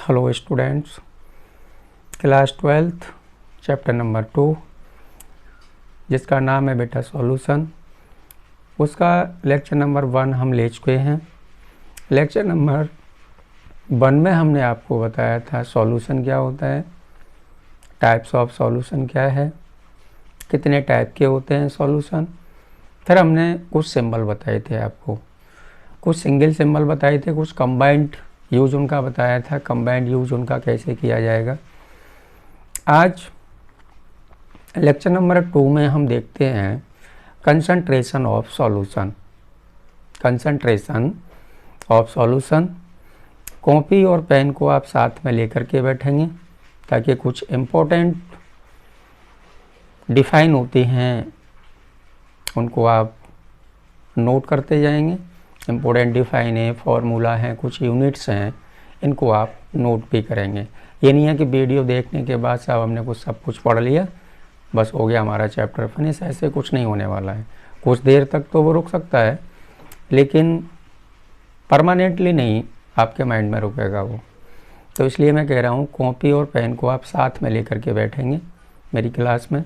Hello students, class 12th chapter number 2 जिसका नाम है बेटा सॉल्यूशन, उसका लेक्चर नंबर 1 हम ले चुके हैं। लेक्चर नंबर 1 में हमने आपको बताया था सॉल्यूशन क्या होता है, टाइप्स ऑफ सॉल्यूशन क्या है, कितने टाइप के होते हैं सॉल्यूशन। फिर हमने कुछ सिंबल बताए थे आपको, कुछ सिंगल सिंबल बताए थे, कुछ कंबाइंड यूज उनका बताया था, कंबाइंड यूज उनका कैसे किया जाएगा। आज लेक्चर नंबर 2 में हम देखते हैं concentration of solution. Concentration of solution, copy और पेन को आप साथ में लेकर के बैठेंगे ताकि कुछ इम्पोर्टेंट डिफाइन होती हैं उनको आप नोट करते जाएंगे। इम्पोर्टेंट डिफाइन है, फार्मूला हैं, कुछ यूनिट्स हैं, इनको आप नोट भी करेंगे। ये नहीं है कि वीडियो देखने के बाद साहब हमने कुछ सब कुछ पढ़ लिया बस हो गया हमारा चैप्टर फिनिश, ऐसे कुछ नहीं होने वाला है। कुछ देर तक तो वो रुक सकता है लेकिन परमानेंटली नहीं आपके माइंड में रुकेगा वो। तो इसलिए मैं कह रहा हूँ कॉपी और पेन को आप साथ में लेकर के बैठेंगे मेरी क्लास में।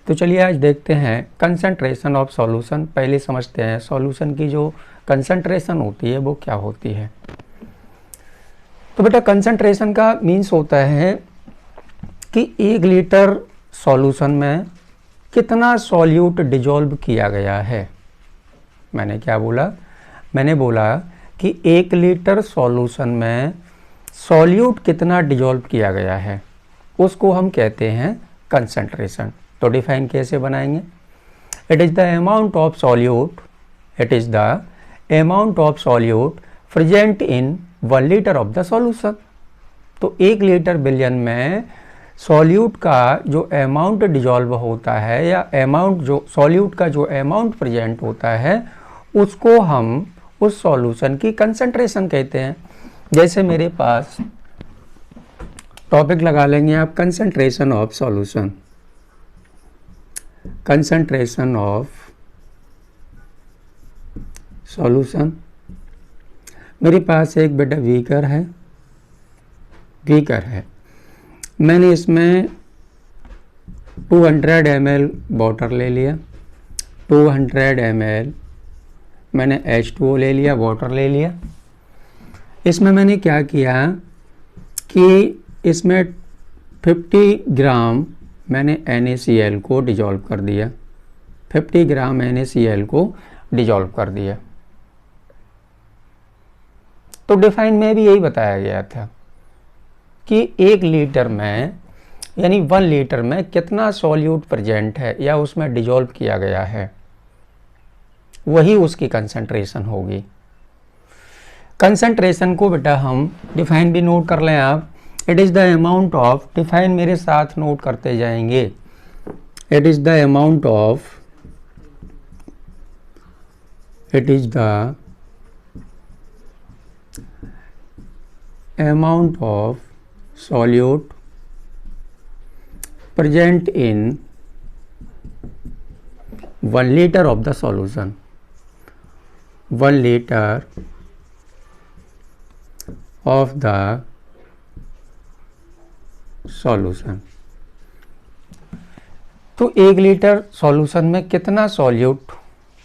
तो चलिए आज देखते हैं कंसंट्रेशन ऑफ सॉल्यूशन। पहले समझते हैं सॉल्यूशन की जो कंसंट्रेशन होती है वो क्या होती है। तो बेटा कंसंट्रेशन का मीन्स होता है कि 1 लीटर सॉल्यूशन में कितना सॉल्यूट डिजॉल्व किया गया है। मैंने क्या बोला? मैंने बोला कि 1 लीटर सॉल्यूशन में सॉल्यूट कितना डिजॉल्व किया गया है, उसको हम कहते हैं कंसंट्रेशन। तो डिफाइन कैसे बनाएंगे? It is the amount of solute, it is the amount of solute present in 1 litre of the solution. तो 1 लीटर बिलियन में सॉल्यूट का जो अमाउंट डिजॉल्व होता है या अमाउंट जो सॉल्यूट का जो अमाउंट प्रेजेंट होता है उसको हम उस सॉल्यूशन की कंसंट्रेशन कहते हैं। जैसे मेरे पास टॉपिक लगा लेंगे आप concentration of solution. Concentration of solution, मेरे पास एक बेटा बीकर है, मैंने इसमें 200 ml वाटर ले लिया, 200 ml मैंने H2O ले लिया, वाटर ले लिया। इसमें मैंने क्या किया कि इसमें 50 ग्राम मैंने NaCl को डिजॉल्व कर दिया, 50 ग्राम NaCl को डिजॉल्व कर दिया। तो डिफाइन में भी यही बताया गया था कि 1 लीटर में यानी 1 लीटर में कितना सॉल्यूट प्रेजेंट है या उसमें डिजॉल्व किया गया है, वही उसकी कंसंट्रेशन होगी। कंसंट्रेशन को बेटा हम डिफाइन भी नोट कर लें आप। It is the amount of, define मेरे साथ नोट करते जाएंगे। It is the amount of, it is the amount of solute present in 1 liter of the solution, 1 liter of the solution। तो 1 लीटर सॉल्यूशन में कितना सॉल्यूट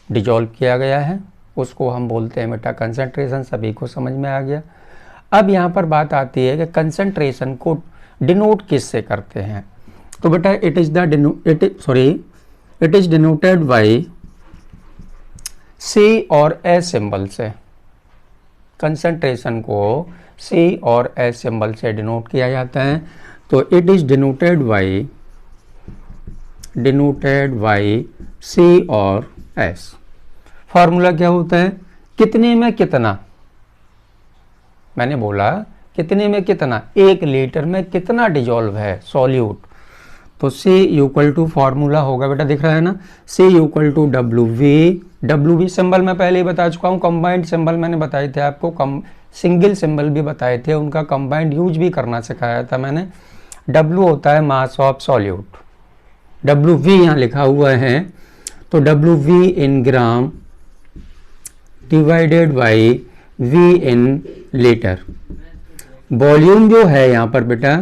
डिजॉल्व किया गया है उसको हम बोलते हैं बेटा कंसंट्रेशन। सभी को समझ में आ गया। अब यहाँ पर बात आती है कि कंसंट्रेशन को डिनोट किससे करते हैं। तो बेटा it is denoted by C और S सिंबल से। कंसंट्रेशन को C और S सिंबल से डिनोट किया जाता है। तो it is denoted by C और S। फार्मूला क्या होता है? कितने में कितना, मैंने बोला कितने में कितना, 1 लीटर में कितना डिजॉल्व है सॉल्यूट। तो C इक्वल टू फार्मूला होगा बेटा, दिख रहा है ना, C equal to WV symbol मैं पहले ही बता चुका हूँ। कंबाइंड सिंबल मैंने बताए थे आपको, सिंगल सिंबल भी बताए थे, उनका कंबाइंड यूज भी करना सिखाया था मैंने। W होता है मास ऑफ सॉल्यूट, WV यहाँ लिखा हुआ है, तो WV in gram divided by V in litre. Volume जो है यहाँ पर बेटा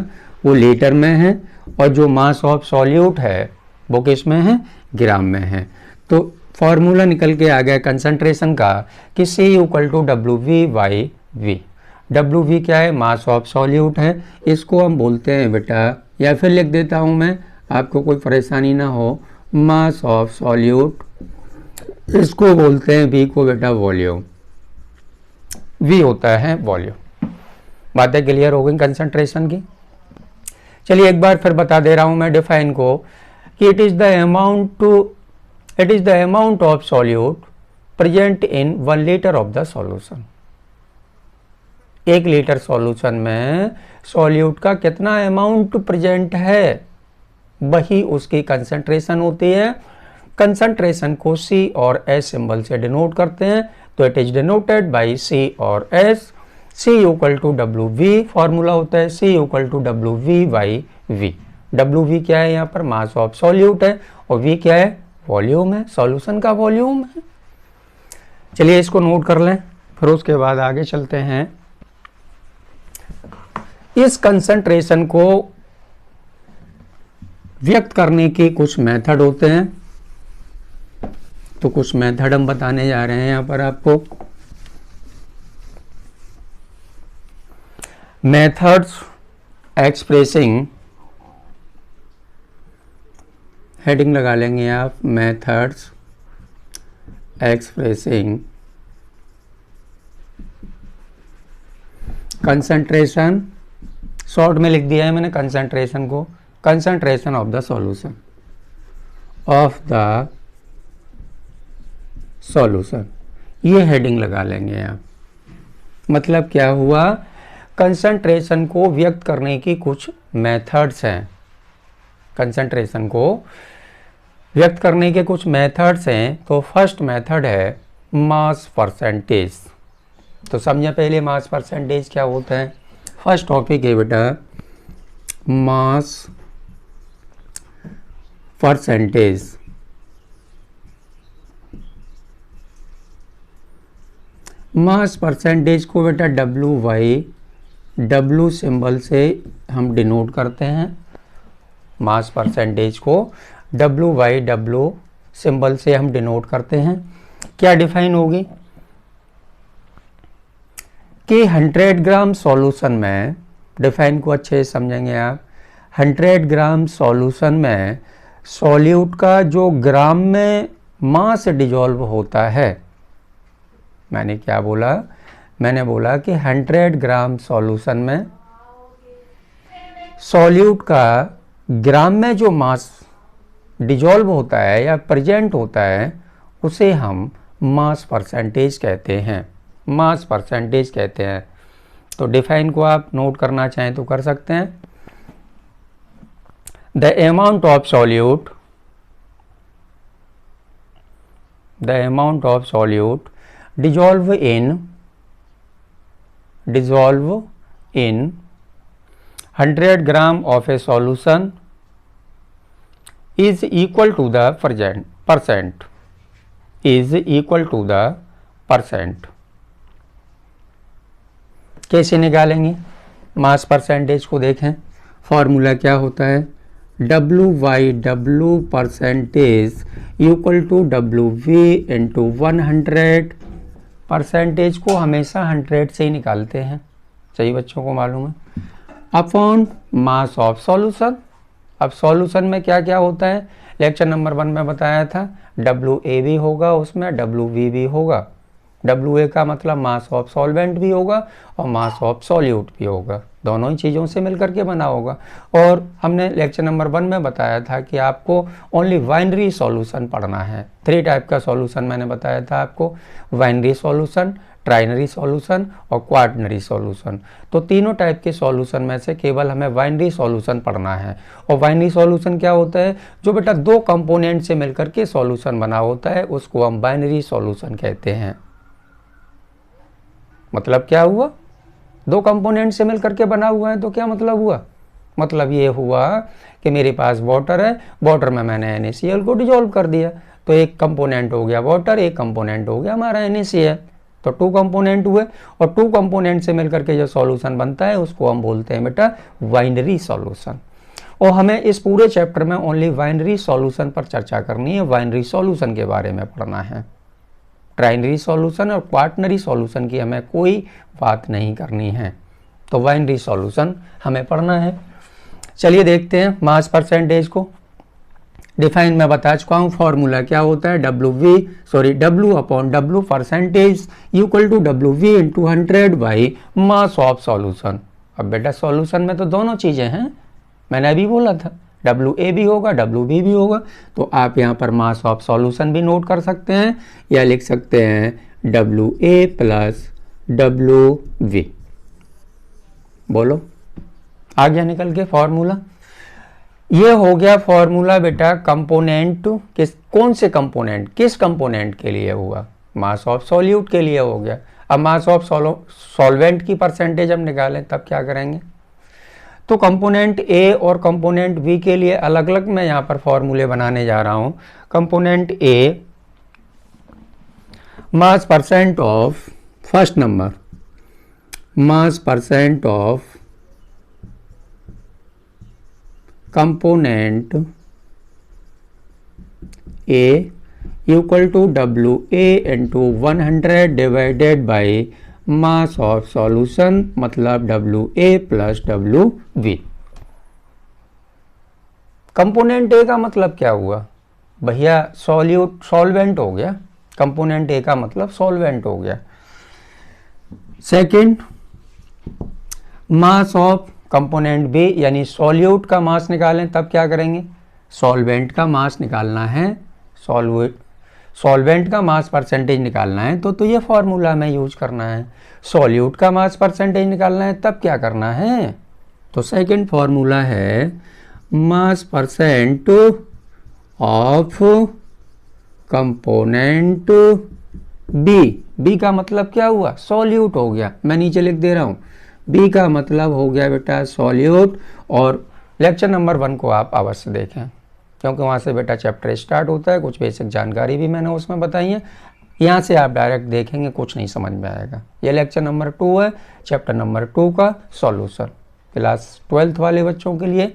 वो लीटर में है, और जो मास ऑफ सॉल्यूट है वो किस में है, ग्राम में है। तो फॉर्मूला निकल के आ गया कंसंट्रेशन का कि C = WV/V। WV क्या है, मास ऑफ सॉल्यूट है, इसको हम बोलते हैं बेटा, या फिर लिख देता हूँ मैं, आपको कोई परेशानी ना हो, मास ऑफ सॉल्यूट, इसको बोलते हैं V को बेटा वॉल्यूम, V होता है वॉल्यूम। बातें क्लियर हो गई कंसंट्रेशन की। चलिए एक बार फिर बता दे रहा हूं मैं डिफाइन को कि it is the amount of solute present in 1 litre of the solution. 1 litre solution में सॉल्यूट का कितना अमाउंट प्रेजेंट है, वही उसकी कंसंट्रेशन होती है। कंसंट्रेशन को C और S सिंबल से डिनोट करते हैं, तो it is denoted by C और S। C = WV, फॉर्मूला होता है C = WV/V। WV क्या है, यहाँ पर मास ऑफ सॉल्यूट है, और V क्या है, वॉल्यूम है, सॉल्यूशन का वॉल्यूम है। चलिए इसको नोट कर लें, फिर उसके बाद आगे चलते हैं। इस कंसंट्रेशन को व्यक्त करने के कुछ मेथड होते हैं, तो कुछ मेथड हम बताने जा रहे हैं यहाँ पर आपको। मेथड्स एक्सप्रेसिंग, हेडिंग लगा लेंगे आप, मेथड्स एक्सप्रेसिंग कंसंट्रेशन, शॉर्ट में लिख दिया है मैंने कंसंट्रेशन को, कंसंट्रेशन ऑफ द सॉल्यूशन, ये हेडिंग लगा लेंगे आप। मतलब क्या हुआ, कंसंट्रेशन को व्यक्त करने की कुछ मेथड्स हैं, कंसंट्रेशन को व्यक्त करने के कुछ मेथड्स हैं। तो फर्स्ट मेथड है मास परसेंटेज। तो समझे पहले मास परसेंटेज क्या होता है। फर्स्ट टॉपिक है बेटा मास परसेंटेज। मास परसेंटेज को बेटा W सिंबल से हम डिनोट करते हैं। मास परसेंटेज को W सिंबल से हम डिनोट करते हैं। क्या डिफाइन होगी कि 100 ग्राम सॉल्यूशन में, डिफाइन को अच्छे से समझेंगे आप, 100 ग्राम सॉल्यूशन में सॉल्यूट का जो ग्राम में मास डिजॉल्व होता है, मैंने क्या बोला, मैंने बोला कि 100 ग्राम सॉल्यूशन में सॉल्यूट का ग्राम में जो मास डिजॉल्व होता है या प्रेजेंट होता है उसे हम मास परसेंटेज कहते हैं, मास परसेंटेज कहते हैं। तो डिफाइन को आप नोट करना चाहें तो कर सकते हैं। The amount of solute dissolve in 100 gram of a solution is equal to the percent, कैसे निकालेंगे मास परसेंटेज को देखें। फॉर्मूला क्या होता है, W/W percentage equal to WV into 100। Percentage को हमेशा 100 से ही निकालते हैं, सही बच्चों को मालूम है, अपॉन मास ऑफ सॉल्यूशन। अब सॉल्यूशन में क्या क्या होता है, लेक्चर नंबर 1 में बताया था, WA भी होगा उसमें, WV भी होगा। WA का मतलब मास ऑफ सॉल्वेंट भी होगा और मास ऑफ सॉल्यूट भी होगा, दोनों ही चीज़ों से मिलकर के बना होगा। और हमने लेक्चर नंबर 1 में बताया था कि आपको ओनली बाइनरी सॉल्यूशन पढ़ना है। 3 टाइप का सॉल्यूशन मैंने बताया था आपको, बाइनरी सॉल्यूशन, ट्राइनरी सॉल्यूशन और क्वार्टनरी सॉल्यूशन। तो तीनों टाइप के सॉल्यूशन में से केवल हमें बाइनरी सॉल्यूशन पढ़ना है। और बाइनरी सॉल्यूशन क्या होता है, जो बेटा 2 कंपोनेंट से मिलकर के सॉल्यूशन बना होता है उसको हम बाइनरी सॉल्यूशन कहते हैं। मतलब क्या हुआ, 2 कंपोनेंट से मिलकर के बना हुआ है, तो क्या मतलब हुआ, मतलब ये हुआ कि मेरे पास वाटर है, वाटर में मैंने NaCl को डिजोल्व कर दिया, तो एक कंपोनेंट हो गया वाटर, एक कंपोनेंट हो गया हमारा NaCl। तो 2 कंपोनेंट हुए, और 2 कंपोनेंट से मिलकर के जो सॉल्यूशन बनता है उसको हम बोलते हैं बेटा बाइनरी सॉल्यूशन। और हमें इस पूरे चैप्टर में ओनली बाइनरी सॉल्यूशन पर चर्चा करनी है, बाइनरी सॉल्यूशन के बारे में पढ़ना है। ट्राइनरी सॉल्यूशन और क्वाटनरी सॉल्यूशन की हमें कोई बात नहीं करनी है, तो बाइनरी सॉल्यूशन हमें पढ़ना है। चलिए देखते हैं मास परसेंटेज को। डिफाइन मैं बता चुका हूँ, फॉर्मूला क्या होता है, W upon W percentage equal to WV into 100 by mass of solution. अब बेटा सॉल्यूशन में तो दोनों चीज़ें हैं, मैंने अभी बोला था WA भी होगा WB भी होगा, तो आप यहाँ पर मास ऑफ सॉल्यूशन भी नोट कर सकते हैं, या लिख सकते हैं WA प्लस WV। बोलो आ गया निकल के फॉर्मूला। ये हो गया फॉर्मूला बेटा कंपोनेंट, कौन से कंपोनेंट, किस कंपोनेंट के लिए हुआ, मास ऑफ सॉल्यूट के लिए हो गया। अब मास ऑफ सॉल्वेंट की परसेंटेज हम निकालें तब क्या करेंगे, तो कंपोनेंट ए और कंपोनेंट बी के लिए अलग अलग मैं यहाँ पर फॉर्मूले बनाने जा रहा हूँ। Component A mass percent of, first number mass percent of component A equal to WA into 100 divided by mass of solution, मतलब WA plus WV। Component A का मतलब क्या हुआ भैया, सॉल्वेंट हो गया, कंपोनेंट ए का मतलब सॉल्वेंट हो गया। Second mass of component B, यानी सॉल्यूट का मास निकालें तब क्या करेंगे, सॉल्वेंट का मास निकालना है, सॉल्वेंट का मास परसेंटेज निकालना है तो ये फॉर्मूला में यूज करना है। सॉल्यूट का मास परसेंटेज निकालना है तब क्या करना है, तो सेकंड फॉर्मूला है mass percent of component B का मतलब क्या हुआ, सॉल्यूट हो गया, मैं नीचे लिख दे रहा हूँ, बी का मतलब हो गया बेटा सॉल्यूट। और लेक्चर नंबर 1 को आप अवश्य देखें, क्योंकि वहाँ से बेटा चैप्टर स्टार्ट होता है, कुछ बेसिक जानकारी भी मैंने उसमें बताई है। यहाँ से आप डायरेक्ट देखेंगे कुछ नहीं समझ में आएगा। ये लेक्चर नंबर 2 है, चैप्टर नंबर 2 का सॉल्यूशन, क्लास 12th वाले बच्चों के लिए।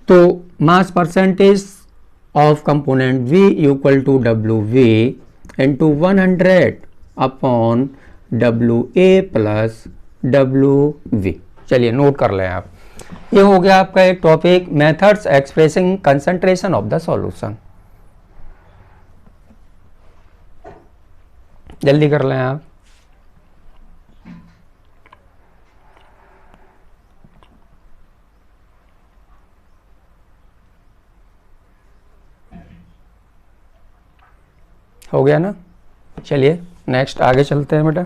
तो mass percentage of component V equal to WV into 100 upon WA plus WV। चलिए नोट कर लें आप, ये हो गया आपका एक topic, methods expressing concentration of the solution. जल्दी कर लें आप। हो गया ना, चलिए नेक्स्ट आगे चलते हैं बेटा।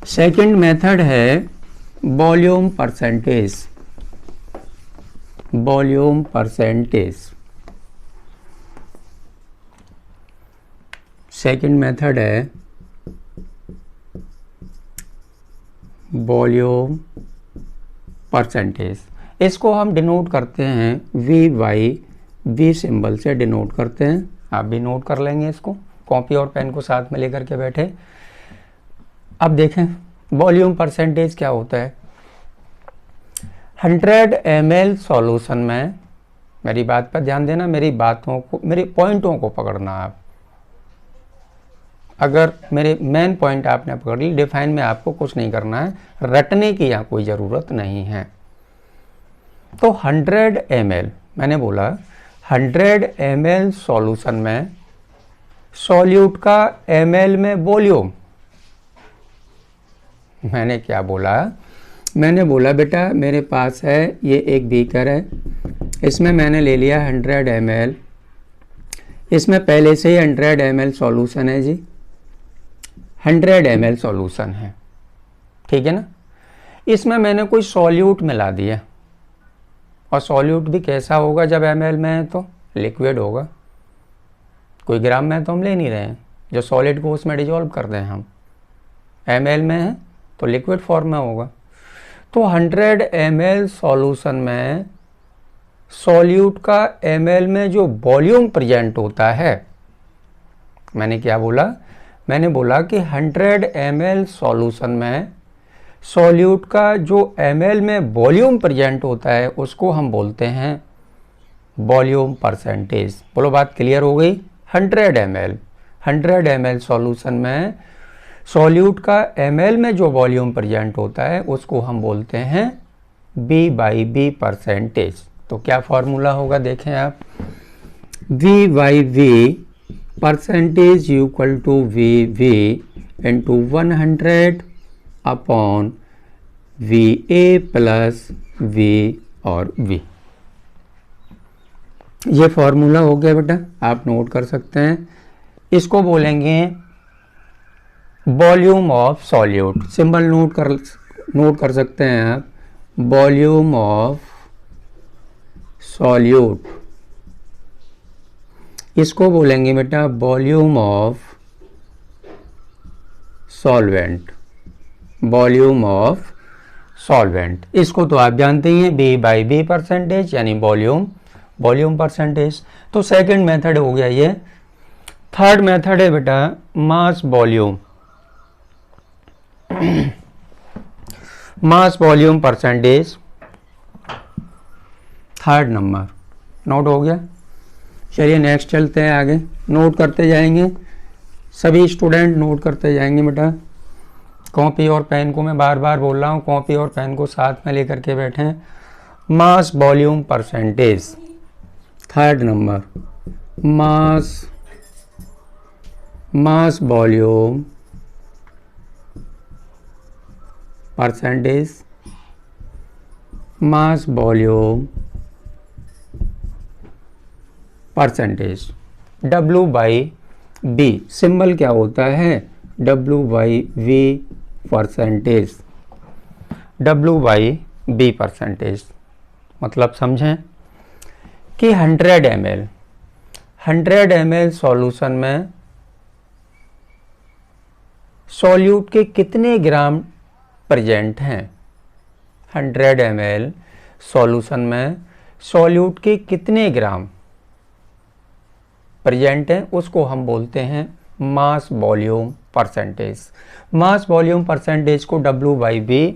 सेकंड मेथड है volume percentage. Volume percentage second method है वॉल्यूम परसेंटेज। इसको हम डिनोट करते हैं V सिंबल से डिनोट करते हैं, आप भी नोट कर लेंगे इसको, कॉपी और पेन को साथ में लेकर के बैठे। अब देखें वॉल्यूम परसेंटेज क्या होता है। 100 ml सॉल्यूशन में, मेरी बात पर ध्यान देना, मेरी बातों को, मेरे पॉइंटों को पकड़ना आप। अगर मेरे मेन पॉइंट आपने पकड़ ली, डिफाइन में आपको कुछ नहीं करना है, रटने की यहाँ कोई ज़रूरत नहीं है। तो 100 ml मैंने बोला 100 ml सॉल्यूशन में सॉल्यूट का ml में वॉल्यूम, मैंने क्या बोला, मैंने बोला बेटा मेरे पास है ये एक बीकर है, इसमें मैंने ले लिया 100 ml, इसमें पहले से ही 100 ml सॉल्यूशन है जी, 100 ml सॉल्यूशन है, ठीक है ना। इसमें मैंने कोई सॉल्यूट मिला दिया, और सॉल्यूट भी कैसा होगा, जब ml में है तो लिक्विड होगा, कोई ग्राम में तो हम ले नहीं रहे हैं, जो सॉलिड को उसमें डिजोल्व कर दें हम, ml में है तो लिक्विड फॉर्म में होगा। तो 100 ml सॉल्यूशन में सॉल्यूट का ml में जो वॉल्यूम प्रेजेंट होता है, मैंने क्या बोला, मैंने बोला कि 100 ml सॉल्यूशन में सॉल्यूट का जो ml में वॉल्यूम प्रेजेंट होता है उसको हम बोलते हैं वॉल्यूम परसेंटेज। बोलो बात क्लियर हो गई। 100 ml सॉल्यूशन में सॉल्यूट का ml में जो वॉल्यूम प्रेजेंट होता है उसको हम बोलते हैं V/V परसेंटेज। तो क्या फॉर्मूला होगा देखें आप, V/V percentage equal to VV into 100 upon VA plus V और V। ये फॉर्मूला हो गया बेटा, आप नोट कर सकते हैं। इसको बोलेंगे volume of solute. Symbol note कर सकते हैं आप, वॉल्यूम ऑफ सॉल्यूट। इसको बोलेंगे बेटा volume of solvent, volume of solvent. इसको तो आप जानते ही हैं, V/V परसेंटेज यानी वॉल्यूम परसेंटेज। तो सेकंड मेथड हो गया ये। थर्ड मेथड है बेटा mass volume, mass volume percentage. Third number note हो गया। चलिए नेक्स्ट चलते हैं आगे, नोट करते जाएंगे, सभी स्टूडेंट नोट करते जाएंगे बेटा। कॉपी और पेन को मैं बार बार बोल रहा हूँ, कॉपी और पेन को साथ में लेकर के बैठें। Mass volume percentage, third number mass volume percentage, mass volume percentage. W/V symbol क्या होता है, W/V परसेंटेज, W/V परसेंटेज। मतलब समझें कि 100 ml सॉल्यूशन में सॉल्यूट के कितने ग्राम प्रेजेंट हैं। 100 ml सॉल्यूशन में सॉल्यूट के कितने ग्राम प्रेजेंट हैं उसको हम बोलते हैं mass volume percentage. Mass volume percentage को W/V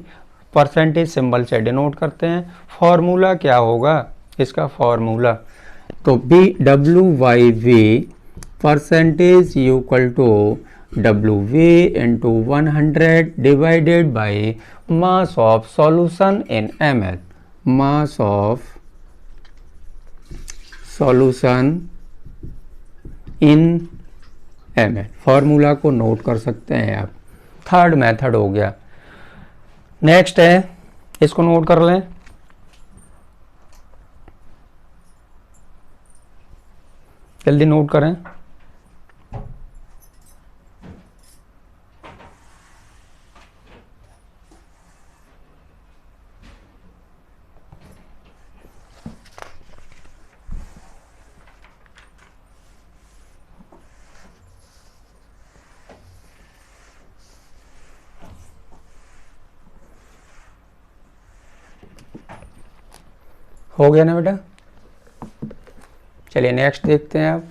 परसेंटेज सिंबल से डिनोट करते हैं। फॉर्मूला क्या होगा इसका, फॉर्मूला तो W/V percentage equal to WV into 100 divided by mass of solution in ml, mass of solution in ml। Formula को note कर सकते हैं आप। थर्ड मेथड हो गया। नेक्स्ट है, इसको नोट कर लें, जल्दी नोट करें। हो गया ना बेटा। चलिए नेक्स्ट देखते हैं आप।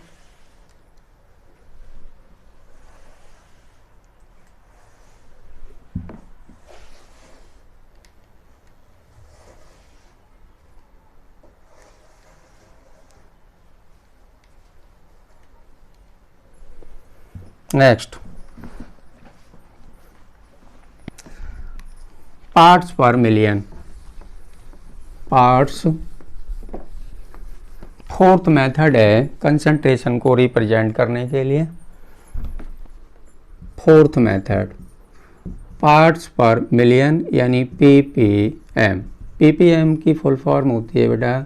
नेक्स्ट पार्ट्स पर मिलियन, पार्ट्स। फोर्थ मेथड है कंसंट्रेशन को रिप्रेजेंट करने के लिए। फोर्थ मेथड पार्ट्स पर मिलियन यानी ppm। ppm की फुल फॉर्म होती है बेटा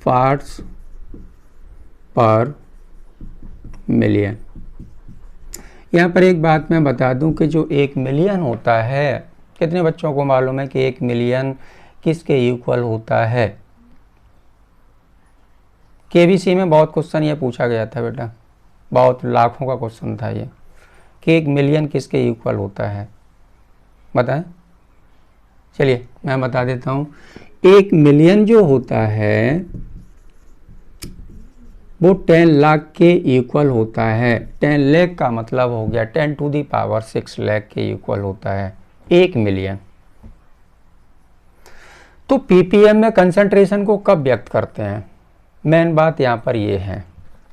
पार्ट्स पर मिलियन। यहाँ पर एक बात मैं बता दूं कि जो 1 मिलियन होता है, कितने बच्चों को मालूम है कि 1 मिलियन किसके इक्वल होता है। केबीसी में बहुत क्वेश्चन ये पूछा गया था बेटा, बहुत लाखों का क्वेश्चन था ये कि 1 मिलियन किसके इक्वल होता है, बताएं। चलिए मैं बता देता हूँ, 1 मिलियन जो होता है वो 10 लाख के इक्वल होता है। 10 लाख का मतलब हो गया 10 टू दी पावर 6 लाख के इक्वल होता है 1 मिलियन। तो पीपीएम में कंसंट्रेशन को कब व्यक्त करते हैं? मेन बात यहाँ पर ये है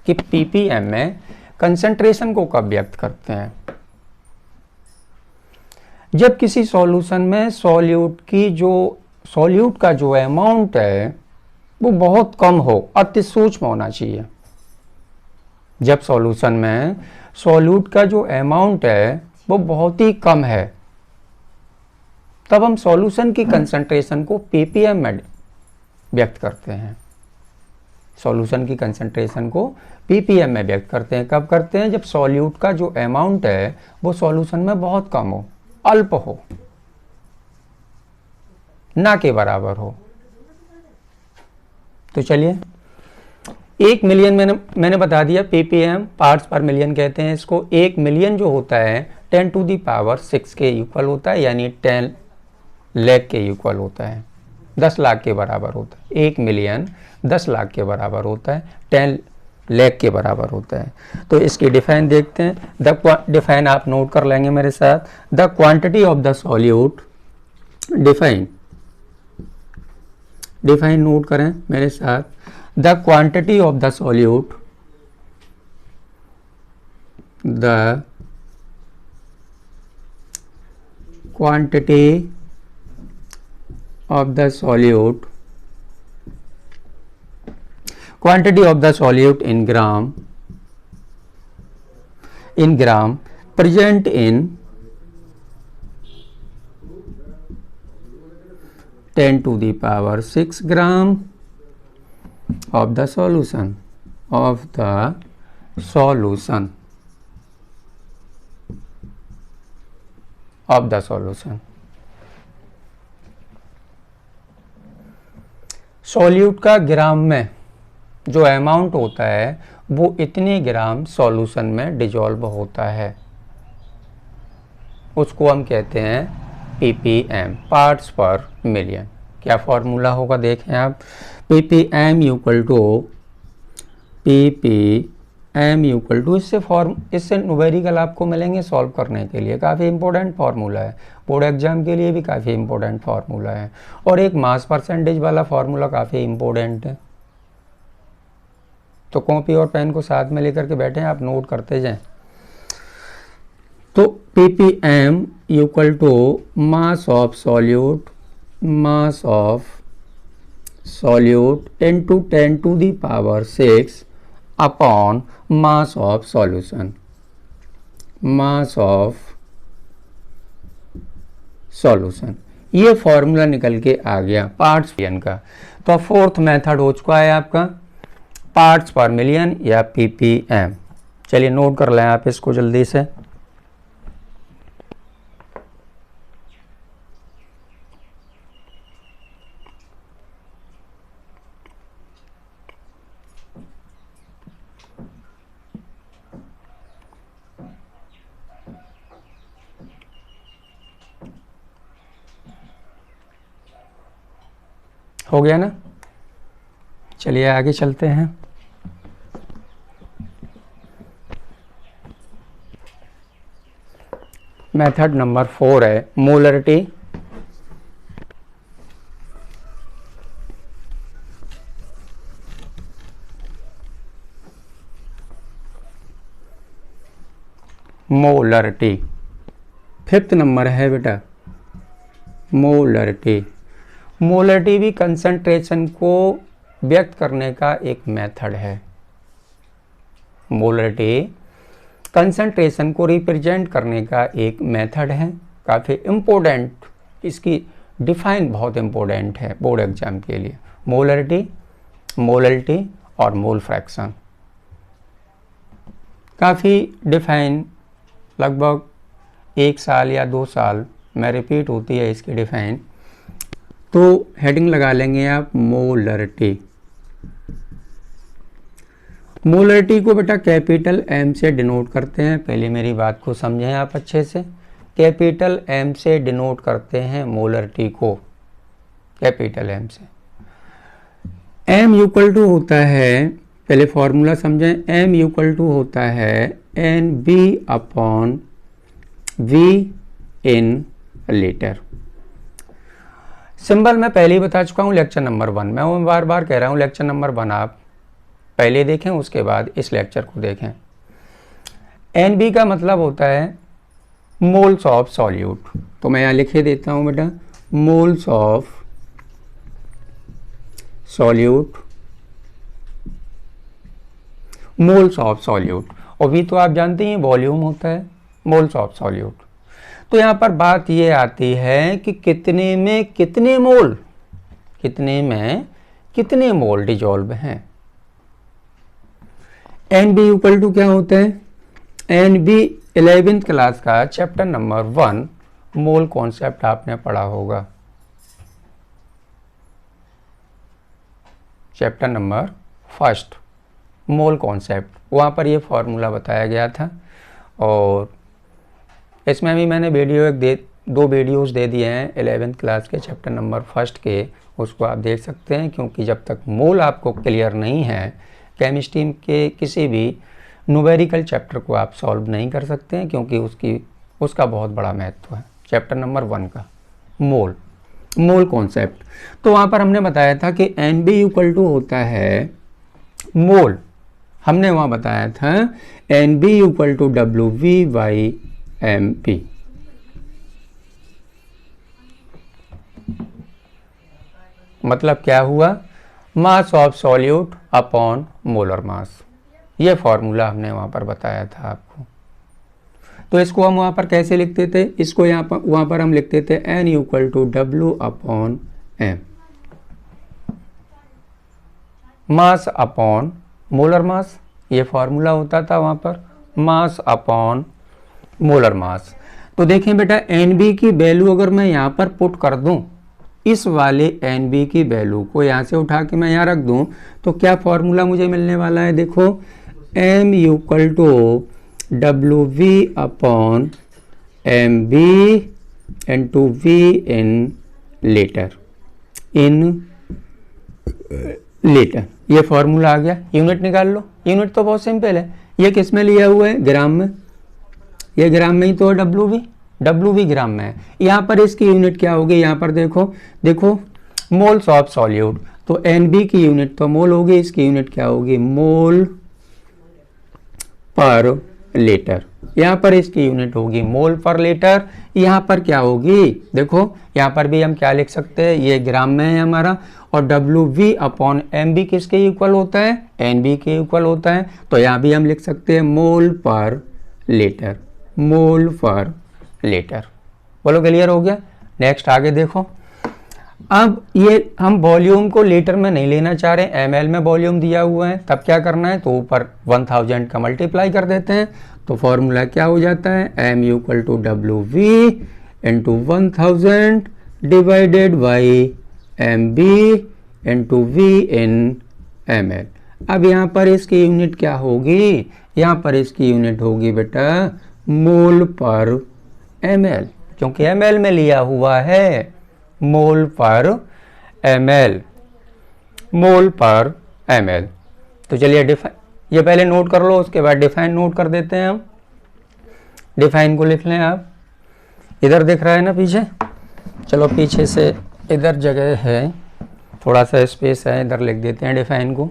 कि पीपीएम में कंसंट्रेशन को कब व्यक्त करते हैं? जब किसी सॉल्यूशन में सॉल्यूट का जो अमाउंट है वो बहुत कम हो, अति सूक्ष्म होना चाहिए। जब सॉल्यूशन में सॉल्यूट का जो अमाउंट है वो बहुत ही कम है, तब हम सॉल्यूशन की कंसंट्रेशन को पीपीएम में व्यक्त करते हैं। सॉल्यूशन की कंसंट्रेशन को पीपीएम में व्यक्त करते हैं। कब करते हैं? जब सॉल्यूट का जो अमाउंट है वो सॉल्यूशन में बहुत कम हो, अल्प हो, ना के बराबर हो। तो चलिए 1 मिलियन मैंने बता दिया, पीपीएम पार्ट्स पर मिलियन कहते हैं इसको। 1 मिलियन जो होता है 10 टू दी पावर 6 के इक्वल होता है, यानी 10 लाख के इक्वल होता है, 10 लाख के बराबर होता है। 1 मिलियन 10 लाख के बराबर होता है, 10 लाख के बराबर होता है। तो इसकी डिफाइन देखते हैं। द डिफाइन आप नोट कर लेंगे मेरे साथ। The quantity of the solute, define note करें मेरे साथ। The quantity of the solute, the quantity of the solute, quantity of the solute in gram present in 10 to the power 6 gram of the solution solute का ग्राम में जो amount होता है वो इतने ग्राम सॉल्यूशन में डिजॉल्व होता है, उसको हम कहते हैं पीपीएम, पार्ट्स पर मिलियन। क्या फॉर्मूला होगा देखें आप। पीपीएम इक्वल टू इससे न्यूमेरिकल आपको मिलेंगे सॉल्व करने के लिए। काफ़ी इंपॉर्टेंट फार्मूला है, बोर्ड एग्जाम के लिए भी काफ़ी इंपॉर्टेंट फार्मूला है। और एक मास परसेंटेज वाला फार्मूला काफ़ी इंपॉर्टेंट है। तो कॉपी और पेन को साथ में लेकर के बैठे हैं, आप नोट करते जाएं। तो PPM equal to mass of solute into 10 to the power 6 upon mass of solution, ये फॉर्मूला निकल के आ गया पार्ट्स मिलियन का। तो फोर्थ मेथड हो चुका है आपका पार्ट्स पर मिलियन या पीपीएम। चलिए नोट कर लें आप इसको जल्दी से। हो गया ना? चलिए आगे चलते हैं। मेथड नंबर 4 है मोलरिटी। फिफ्थ नंबर है बेटा मोलरिटी भी कंसंट्रेशन को व्यक्त करने का एक मेथड है। मोलरिटी कंसंट्रेशन को रिप्रेजेंट करने का एक मेथड है, काफ़ी इम्पोर्टेंट। इसकी डिफाइन बहुत इम्पोर्टेंट है बोर्ड एग्जाम के लिए। मोलरिटी और मोल फ्रैक्शन काफ़ी डिफाइन, लगभग 1 साल या 2 साल में रिपीट होती है इसकी डिफाइन। तो हेडिंग लगा लेंगे आप मोलरिटी। मोलरिटी को बेटा कैपिटल एम से डिनोट करते हैं। पहले मेरी बात को समझें आप अच्छे से। कैपिटल एम से डिनोट करते हैं मोलरिटी को। कैपिटल एम से। एम इक्वल टू होता है, पहले फॉर्मूला समझें, एम इक्वल टू होता है N B upon V in litre. Symbol मैं पहले ही बता चुका हूँ लेक्चर नंबर 1, मैं वो बार बार कह रहा हूँ लेक्चर नंबर 1 आप पहले देखें, उसके बाद इस लेक्चर को देखें। एन बी का मतलब होता है मोल्स ऑफ सॉल्यूट, तो मैं यहाँ लिखे देता हूँ बेटा, moles of solute, moles of solute. और वी तो आप जानते हैं वॉल्यूम होता है, मोल्स ऑफ सॉल्यूट। तो यहाँ पर बात ये आती है कि कितने में कितने मोल, कितने में कितने मोल डिजॉल्व हैं। एन बी इक्वल टू क्या होता है, एन बी 11th क्लास का चैप्टर नंबर 1 मोल कॉन्सेप्ट आपने पढ़ा होगा, चैप्टर नंबर 1 मोल कॉन्सेप्ट, वहाँ पर ये फॉर्मूला बताया गया था। और इसमें भी मैंने दो वीडियोस दे दिए हैं 11th क्लास के चैप्टर नंबर 1 के, उसको आप देख सकते हैं, क्योंकि जब तक मोल आपको क्लियर नहीं है केमिस्ट्री के किसी भी न्यूमेरिकल चैप्टर को आप सॉल्व नहीं कर सकते हैं, क्योंकि उसका बहुत बड़ा महत्व है। चैप्टर नंबर 1 का मोल कॉन्सेप्ट, तो वहाँ पर हमने बताया था कि एन बी इक्वल टू होता है मोल, हमने वहाँ बताया था N B equal to W V by M B. मतलब क्या हुआ, mass of solute upon molar mass, ये फॉर्मूला हमने वहाँ पर बताया था आपको। तो इसको हम वहाँ पर कैसे लिखते थे, इसको वहाँ पर हम लिखते थे N equal to W upon M, mass upon molar mass, ये फॉर्मूला होता था वहाँ पर, मास अपॉन मोलर मास। तो देखें बेटा, एन बी की वैल्यू अगर मैं यहाँ पर पुट कर दूँ, इस वाले एन बी की वैल्यू को यहाँ से उठा के मैं यहाँ रख दूँ, तो क्या फॉर्मूला मुझे मिलने वाला है, देखो, M equal to W V upon M B into V in litre, ये फॉर्मूला आ गया। यूनिट निकाल लो, यूनिट तो बहुत सिंपल है, ये किस में लिया हुआ है, ग्राम में, ये ग्राम में ही तो है, डब्ल्यू वी ग्राम में है। यहाँ पर इसकी यूनिट क्या होगी, यहाँ पर देखो मोल्स ऑफ सॉल्यूट, तो एन बी की यूनिट तो मोल होगी, इसकी यूनिट क्या होगी, मोल पर लीटर, यहाँ पर इसकी यूनिट होगी मोल पर लीटर। यहाँ पर क्या होगी, देखो यहाँ पर भी हम क्या लिख सकते हैं, ये ग्राम में है हमारा, और W V upon M B किसके इक्वल होता है, एन बी के इक्वल होता है, तो यहाँ भी हम लिख सकते हैं मोल पर लीटर, मोल पर लीटर। बोलो क्लियर हो गया। नेक्स्ट आगे देखो, अब ये हम वॉल्यूम को लीटर में नहीं लेना चाह रहे, एमएल में वॉल्यूम दिया हुआ है, तब क्या करना है, तो ऊपर 1000 का मल्टीप्लाई कर देते हैं, तो फॉर्मूला क्या हो जाता है, M equal to W V into 1000 divided by M B into V in M L. अब यहाँ पर इसकी यूनिट क्या होगी, यहाँ पर इसकी यूनिट होगी बेटा मोल पर एम एल, क्योंकि एम एल में लिया हुआ है, मोल पर एम एल, मोल पर एम एल। तो चलिए ये पहले नोट कर लो, उसके बाद डिफाइन नोट कर देते हैं हम। डिफाइन को लिख लें आप, इधर दिख रहा है ना पीछे, चलो पीछे से इधर जगह है, थोड़ा सा स्पेस है, इधर लिख देते हैं डिफाइन को।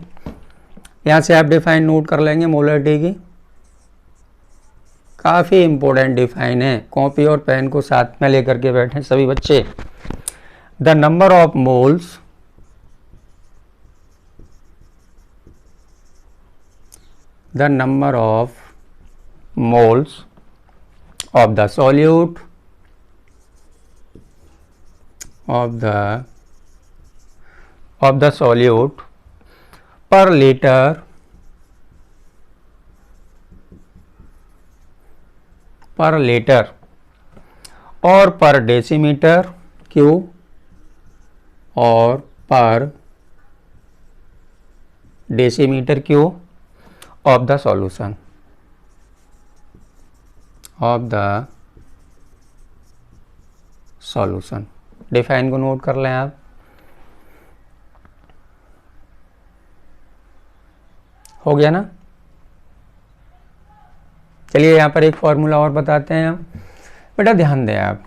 यहाँ से आप डिफाइन नोट कर लेंगे मोलरिटी की, काफ़ी इंपॉर्टेंट डिफाइन है, कॉपी और पेन को साथ में लेकर के बैठे सभी बच्चे। The number of moles of the solute per liter और पर डेसीमीटर क्यू और पर decimetre Q of the solution define को नोट कर लें आप। हो गया ना। चलिए यहाँ पर एक फॉर्मूला और बताते हैं हम। बेटा ध्यान दें आप,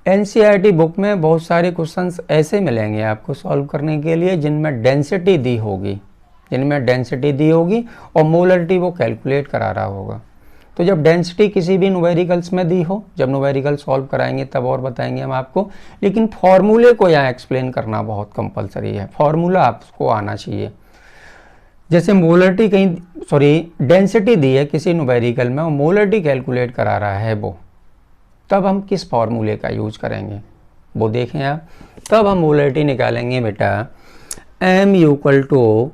एनसीईआरटी बुक में बहुत सारे क्वेश्चंस ऐसे मिलेंगे आपको सॉल्व करने के लिए जिनमें डेंसिटी दी होगी, और मोलरिटी वो कैलकुलेट करा रहा होगा। तो जब डेंसिटी किसी भी न्यूमेरिकल्स में दी हो, जब न्यूमेरिकल सॉल्व कराएंगे तब और बताएंगे हम आपको, लेकिन फॉर्मूले को यहाँ एक्सप्लेन करना बहुत कंपलसरी है, फॉर्मूला आपको आना चाहिए। जैसे मोलरिटी डेंसिटी दी है किसी न्यूमेरिकल में और मोलरिटी कैलकुलेट करा रहा है वो, तब हम किस फॉर्मूले का यूज करेंगे वो देखें आप। तब हम मोलरिटी निकालेंगे बेटा m equal to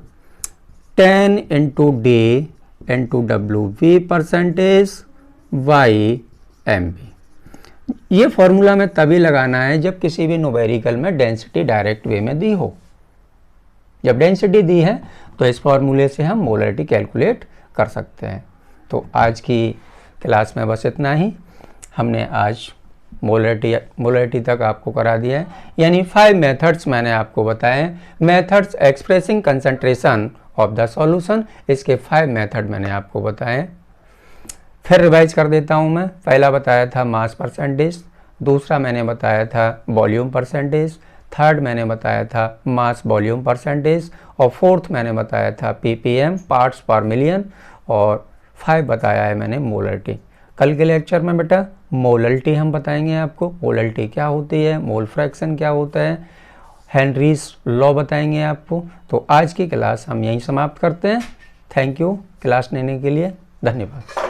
10 into D into W V percentage Y M B. ये फॉर्मूला में तभी लगाना है जब किसी भी न्यूमेरिकल में डेंसिटी डायरेक्ट वे में दी हो। जब डेंसिटी दी है तो इस फॉर्मूले से हम मोलरिटी कैलकुलेट कर सकते हैं। तो आज की क्लास में बस इतना ही। हमने आज मोलरिटी तक आपको करा दिया है, यानी 5 मेथड्स मैंने आपको बताए, methods expressing concentration of the solution. इसके 5 मेथड मैंने आपको बताए। फिर रिवाइज कर देता हूँ मैं। पहला बताया था मास परसेंटेज, दूसरा मैंने बताया था वॉल्यूम परसेंटेज, थर्ड मैंने बताया था मास वॉल्यूम परसेंटेज, और फोर्थ मैंने बताया था ppm पार्ट्स पर मिलियन, और 5 बताया है मैंने मोलरिटी। कल के लेक्चर में बेटा मोलरिटी हम बताएंगे आपको, मोलरिटी क्या होती है, मोल फ्रैक्शन क्या होता है, हेनरीज लॉ बताएंगे आपको। तो आज की क्लास हम यहीं समाप्त करते हैं। थैंक यू क्लास लेने के लिए, धन्यवाद।